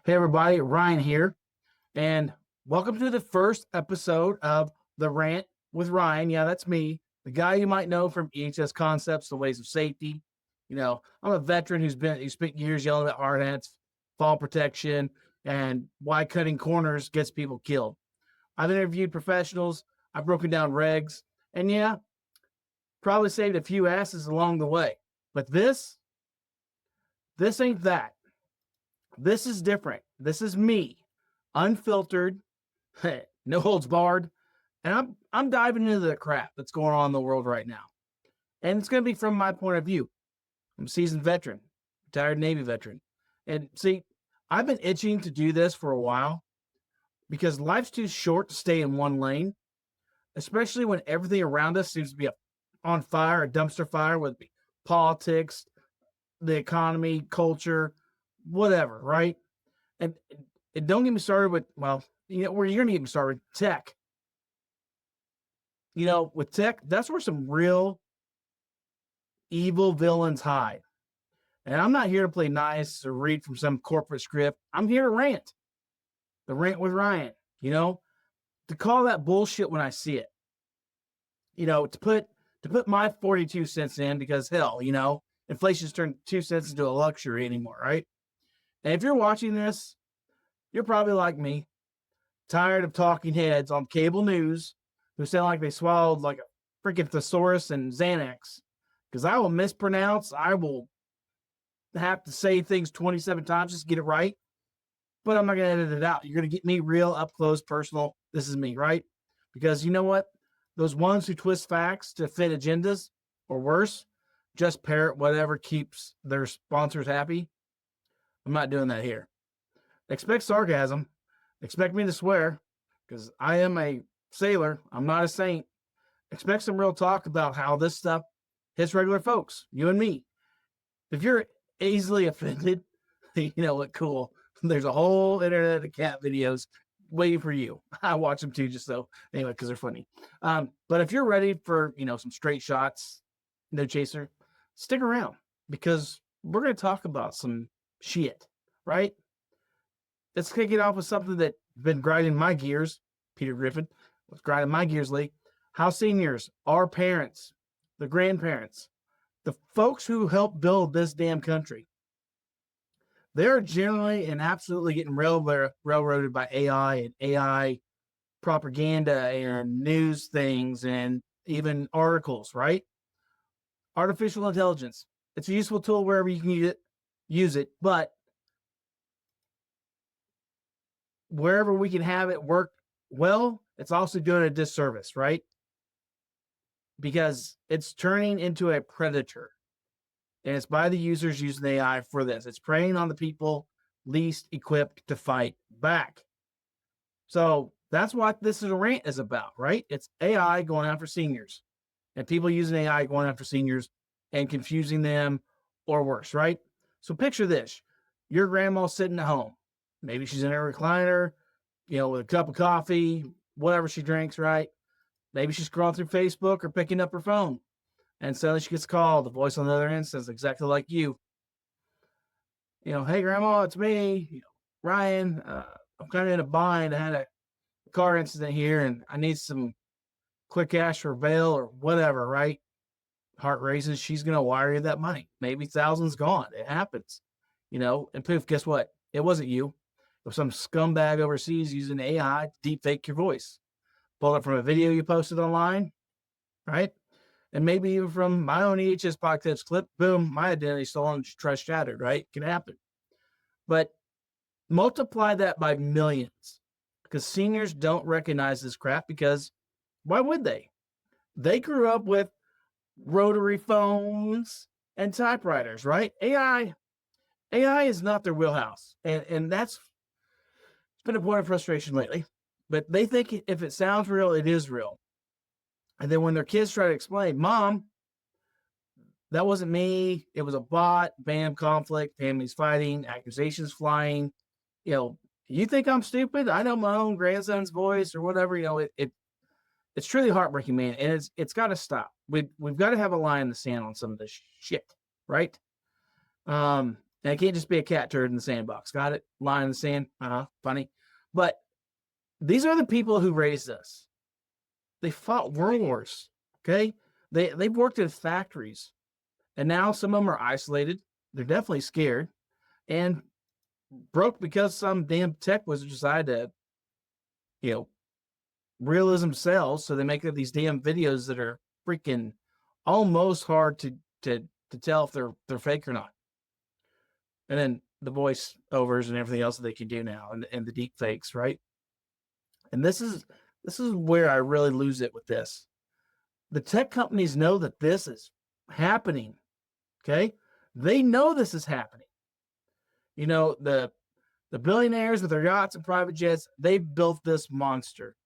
Hey everybody, Ryan here, and welcome to the first episode of the Rant with Ryan. Yeah, that's me, the guy you might know from EHS Concepts, the Ways of Safety. I'm a veteran who spent years yelling at hard hats, fall protection, and why cutting corners gets people killed. I've interviewed professionals, I've broken down regs, and yeah, probably saved a few asses along the way. But this ain't that. This is different. This is me, unfiltered, no holds barred, and I'm diving into the crap that's going on in the world right now. And it's going to be from my point of view. I'm a seasoned veteran, retired Navy veteran. And see, I've been itching to do this for a while because life's too short to stay in one lane, especially when everything around us seems to be on fire, a dumpster fire, whether it be politics, the economy, culture, whatever, right? And don't get me started with, well, where you're going to get me started with tech. With tech, that's where some real evil villains hide. And I'm not here to play nice or read from some corporate script. I'm here to rant. The Rant with Ryan, to call that bullshit when I see it. To put my 42 cents in because hell, inflation's turned 2 cents into a luxury anymore, right? And if you're watching this, you're probably like me, tired of talking heads on cable news who sound like they swallowed like a freaking thesaurus and Xanax. Because I will mispronounce, I will have to say things 27 times just to get it right. But I'm not going to edit it out. You're going to get me real, up close, personal. This is me, right? Because you know what? Those ones who twist facts to fit agendas, or worse, just parrot whatever keeps their sponsors happy. I'm not doing that here. Expect sarcasm. Expect me to swear, because I am a sailor. I'm not a saint. Expect some real talk about how this stuff hits regular folks, you and me. If you're easily offended, you know what? Cool. There's a whole internet of cat videos waiting for you. I watch them too, just so anyway, because they're funny. But if you're ready for some straight shots, no chaser, stick around because we're going to talk about some shit, right? Let's kick it off with something that's been grinding my gears. Peter Griffin was grinding my gears lately. How seniors, our parents, the grandparents, the folks who helped build this damn country, they're generally and absolutely getting railroaded by AI and AI propaganda and news things and even articles, right? Artificial intelligence. It's a useful tool wherever you can use it, but wherever we can have it work well, it's also doing a disservice, right? Because it's turning into a predator. And it's by the users using AI for this. It's preying on the people least equipped to fight back. So that's what this is a rant is about, right? It's AI going after seniors and people using AI going after seniors and confusing them or worse, right? So picture this. Your grandma's sitting at home. Maybe she's in her recliner, with a cup of coffee, whatever she drinks, right? Maybe she's scrolling through Facebook or picking up her phone. And suddenly she gets called. The voice on the other end says exactly like you. Hey, Grandma, it's me, Ryan. I'm kind of in a bind. I had a car incident here and I need some quick cash or bail or whatever, right? Heart races. She's going to wire you that money. Maybe thousands gone. It happens, and poof, guess what? It wasn't you. It was some scumbag overseas using AI to deep fake your voice. Pull it from a video you posted online, right? And maybe even from my own EHS podcast clip, boom, my identity stolen, trust shattered, right? Can happen. But multiply that by millions because seniors don't recognize this crap because why would they? They grew up with rotary phones and typewriters, right? AI is not their wheelhouse. And it's been a point of frustration lately. But they think if it sounds real, it is real. And then when their kids try to explain, Mom, that wasn't me. It was a bot. Bam, conflict, families fighting, accusations flying. You think I'm stupid? I know my own grandson's voice or whatever. It's truly heartbreaking, man. And it's got to stop. We've got to have a line in the sand on some of this shit, right? And And it can't just be a cat turd in the sandbox. Got it? Line in the sand. Funny. But these are the people who raised us. They fought world wars. Okay? They've worked in factories. And now some of them are isolated. They're definitely scared. And broke because some damn tech wizard decided to, realism sells. So they make up these damn videos that are freaking almost hard to tell if they're fake or not. And then the voice overs and everything else that they can do now, and the deep fakes, right? And this is where I really lose it with this. The tech companies know that this is happening. Okay, they know this is happening. The billionaires with their yachts and private jets, they've built this monster.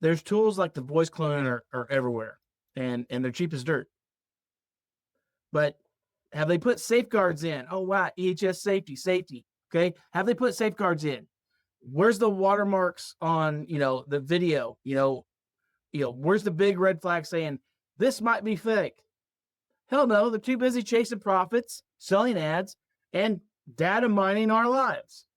There's tools like the voice cloning are everywhere, and they're cheap as dirt. But have they put safeguards in? Oh, wow, EHS safety. Okay, have they put safeguards in? Where's the watermarks on the video? Where's the big red flag saying this might be fake? Hell no, they're too busy chasing profits, selling ads, and data mining our lives.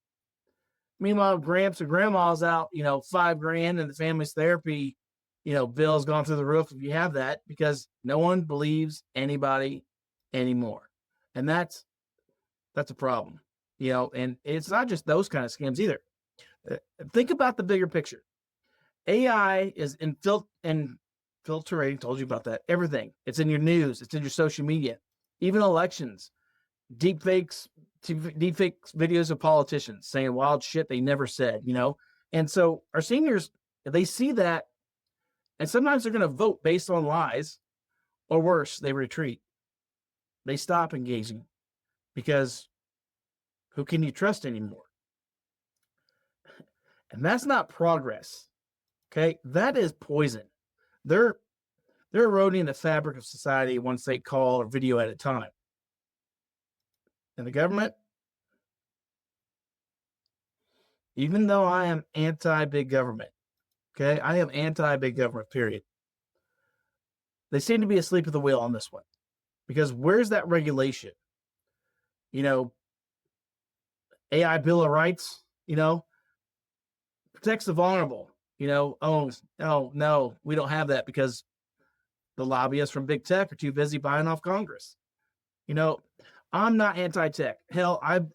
Meanwhile, Gramps or Grandma's out, $5,000, and the family's therapy, bill's gone through the roof if you have that, because no one believes anybody anymore. And that's a problem, and it's not just those kind of scams either. Think about the bigger picture. AI is infiltrating, told you about that, everything. It's in your news, it's in your social media, even elections, deep fakes videos of politicians saying wild shit they never said, And so our seniors, they see that, and sometimes they're going to vote based on lies, or worse, they retreat. They stop engaging because who can you trust anymore? And that's not progress. Okay, that is poison. They're eroding the fabric of society one state call or video at a time. And the government, even though I am anti-big government, okay, I am anti-big government, period. They seem to be asleep at the wheel on this one. Because where's that regulation? AI Bill of Rights, protects the vulnerable. Oh no, we don't have that because the lobbyists from big tech are too busy buying off Congress. I'm not anti-tech. Hell, I've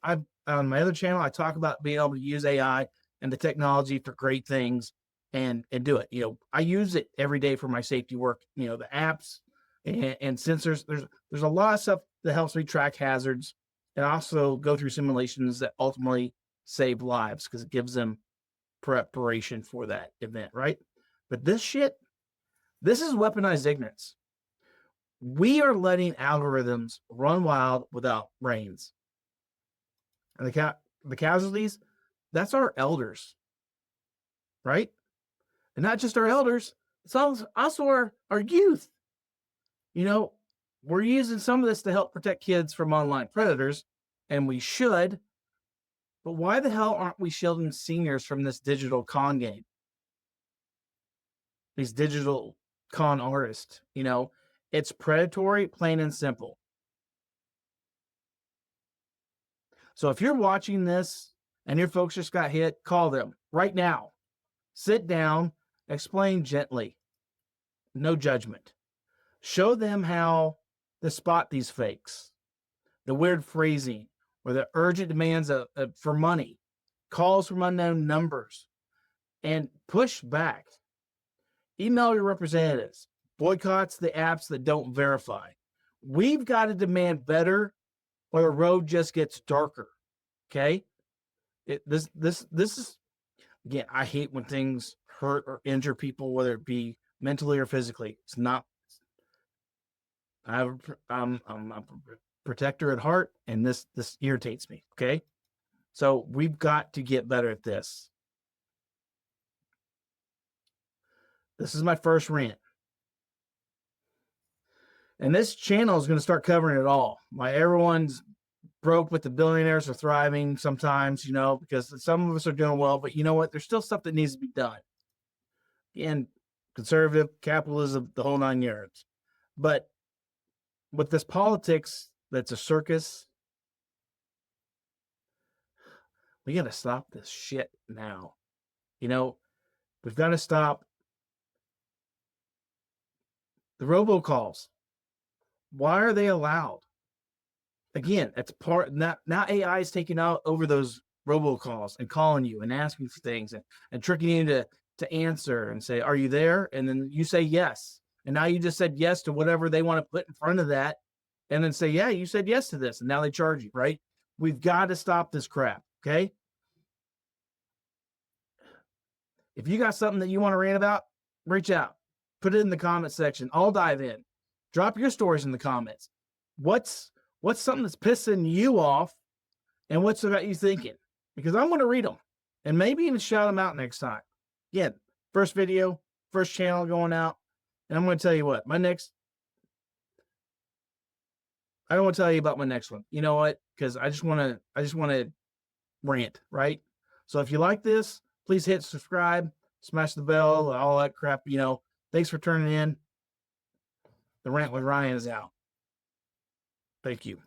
on my other channel, I talk about being able to use AI and the technology for great things and do it. I use it every day for my safety work. The apps and sensors. There's a lot of stuff that helps me track hazards and also go through simulations that ultimately save lives because it gives them preparation for that event, right? But this is weaponized ignorance. We are letting algorithms run wild without brains. And the casualties, that's our elders, right? And not just our elders, it's also our youth. We're using some of this to help protect kids from online predators, and we should. But why the hell aren't we shielding seniors from this digital con game? These digital con artists, it's predatory, plain and simple. So if you're watching this and your folks just got hit, call them right now. Sit down, explain gently, no judgment. Show them how to spot these fakes, the weird phrasing, or the urgent demands for money, calls from unknown numbers, and push back. Email your representatives. Boycotts the apps that don't verify. We've got to demand better, or the road just gets darker. Okay? This is, again, I hate when things hurt or injure people, whether it be mentally or physically. It's not. I'm a protector at heart, and this irritates me. Okay? So we've got to get better at this. This is my first rant. And this channel is going to start covering it all. Everyone's broke, but the billionaires are thriving sometimes, because some of us are doing well, but you know what? There's still stuff that needs to be done. And conservative capitalism, the whole 9 yards. But with this politics, that's a circus. We got to stop this shit now. You know, we've got to stop the robocalls. Why are they allowed? Again, it's part now AI is taking out over those robocalls and calling you and asking for things and tricking you to answer and say, are you there? And then you say yes. And now you just said yes to whatever they want to put in front of that. And then say, yeah, you said yes to this. And now they charge you, right? We've got to stop this crap. Okay. If you got something that you want to rant about, reach out, put it in the comment section. I'll dive in. Drop your stories in the comments. What's something that's pissing you off, and what's got you thinking? Because I'm going to read them and maybe even shout them out next time. Again, first video, first channel going out, and I'm going to tell you what I don't want to tell you about my next one. You know what? Because I just want to rant, right? So if you like this, please hit subscribe, smash the bell, all that crap. Thanks for turning in. The Rant with Ryan is out. Thank you.